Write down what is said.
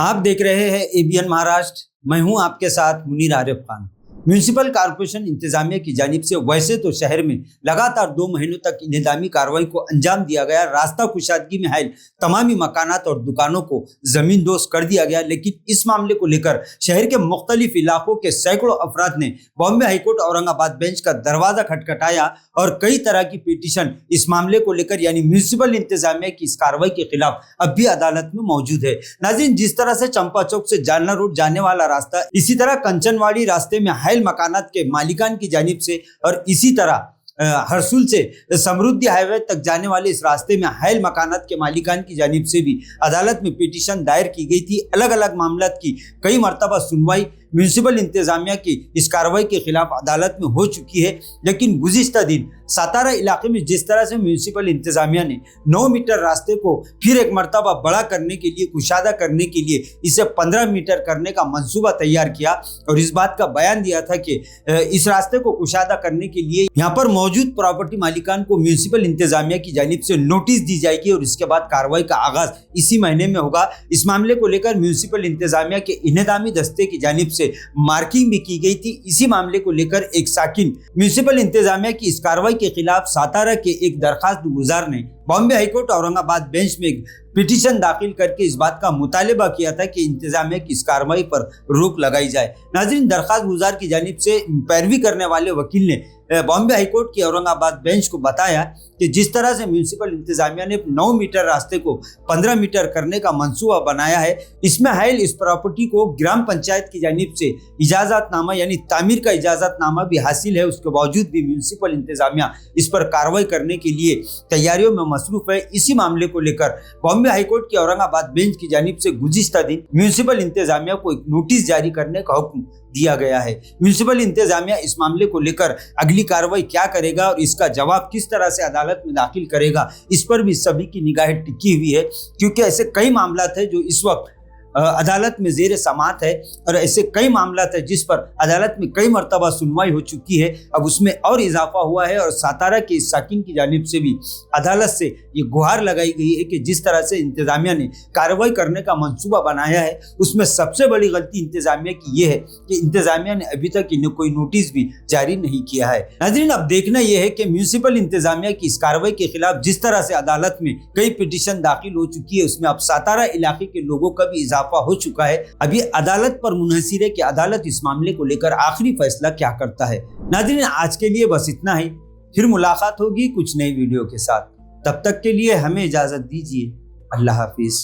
आप देख रहे हैं एबीएन महाराष्ट्र। मैं हूं आपके साथ मुनीर आरिफ खान। म्यूनिसिपल कॉर्पोरेशन इंतजामिया की जानिब से वैसे तो शहर में लगातार 2 महीनों तक इंतजामी कार्रवाई को अंजाम दिया गया, रास्ता कुशादगी में हायल तमामी मकानात और दुकानों को जमींदोज कर दिया गया, लेकिन इस मामले को लेकर शहर के मुख्तलिफ इलाकों के सैकड़ों अफराद ने बॉम्बे हाईकोर्ट औरंगाबाद बेंच का दरवाजा खटखटाया और कई तरह की पिटीशन इस मामले को लेकर यानी म्यूनिसिपल इंतजामिया की इस कार्रवाई के खिलाफ अब भी अदालत में मौजूद है। नाज़रीन, जिस तरह से चंपा चौक से जालना रोड जाने वाला रास्ता, इसी तरह कंचनवाड़ी रास्ते में हायल मकानात के मालिकान की जानिब से और इसी तरह हरसुल से समृद्धि हाईवे तक जाने वाले इस रास्ते में हायल मकानात के मालिकान की जानिब से भी अदालत में पिटीशन दायर की गई थी। अलग अलग मामलात की कई मरतबा सुनवाई म्यूनिसिपल इंतजामिया की इस कार्रवाई के खिलाफ अदालत में हो चुकी है, लेकिन गुज़िश्ता दिन सातारा इलाके में जिस तरह से म्यूनिसिपल इंतजामिया ने 9 मीटर रास्ते को फिर एक मरतबा बड़ा करने के लिए, कुशादा करने के लिए इसे 15 मीटर करने का मंसूबा तैयार किया और इस बात का बयान दिया था कि इस रास्ते को कुशादा करने के लिए यहाँ पर मौजूद प्रॉपर्टी मालिकान को म्यूनिसिपल इंतजामिया की जानिब से नोटिस दी जाएगी और इसके बाद कार्रवाई का आगाज इसी महीने में होगा। इस मामले को लेकर म्यूनिसिपल इंतजामिया के इंतजामी दस्ते की जानिब से मार्किंग भी की गई थी। इसी मामले को लेकर एक साकिन म्यूनिसिपल इंतजामिया की इस कार्रवाई के खिलाफ सातारा के एक दरखास्त गुजार ने बॉम्बे हाईकोर्ट औरंगाबाद बेंच में एक पिटीशन दाखिल करके इस बात का मुतालिबा किया था कि इंतजामिया की इस कार्रवाई पर रोक लगाई जाए। नाज़रीन, दरखास्त गुजार की जानिब से पैरवी करने वाले वकील ने बॉम्बे हाईकोर्ट की औरंगाबाद बेंच को बताया कि जिस तरह से म्यूनिसिपल इंतजामिया ने 9 मीटर रास्ते को 15 मीटर करने का मंसूबा बनाया है, इसमें हायल इस प्रॉपर्टी को ग्राम पंचायत की जानिब से इजाजतनामा यानी तामीर का इजाजतनामा भी हासिल है। उसके बावजूद भी म्यूनिसिपल इंतजामिया इस पर कार्रवाई करने के लिए तैयारियों में मसरूफ है। इसी मामले को लेकर बॉम्बे हाईकोर्ट की औरंगाबाद बेंच की जानिब से गुज़िश्ता दिन म्यूनिसिपल इंतजामिया को एक नोटिस जारी करने का हुक्म दिया गया है। म्यूनिसिपल इंतजामिया इस मामले को लेकर अगली कार्रवाई क्या करेगा और इसका जवाब किस तरह से अदालत में दाखिल करेगा, इस पर भी सभी की निगाहें टिकी हुई है, क्योंकि ऐसे कई मामलात हैं जो इस वक्त अदालत में जेर समात है और ऐसे कई मामलात है जिस पर अदालत में कई मरतबा सुनवाई हो चुकी है। अब उसमें और इजाफा हुआ है और सातारा के इस साकिन की जानिब से भी अदालत से ये गुहार लगाई गई है कि जिस तरह से इंतजामिया ने कार्रवाई करने का मंसूबा बनाया है, उसमें सबसे बड़ी गलती इंतजामिया की ये है कि इंतजामिया ने अभी तक इन्हें कोई नोटिस भी जारी नहीं किया है। नाज़रीन, अब देखना यह है कि म्यूनिसिपल इंतजामिया की इस कार्रवाई के खिलाफ जिस तरह से अदालत में कई पिटीशन दाखिल हो चुकी है, उसमें अब सातारा इलाके के लोगों का भी हो चुका है। अभी अदालत पर मुनहसिर है कि अदालत इस मामले को लेकर आखिरी फैसला क्या करता है। नाज़रीन, आज के लिए बस इतना ही, फिर मुलाकात होगी कुछ नई वीडियो के साथ। तब तक के लिए हमें इजाजत दीजिए। अल्लाह हाफिज।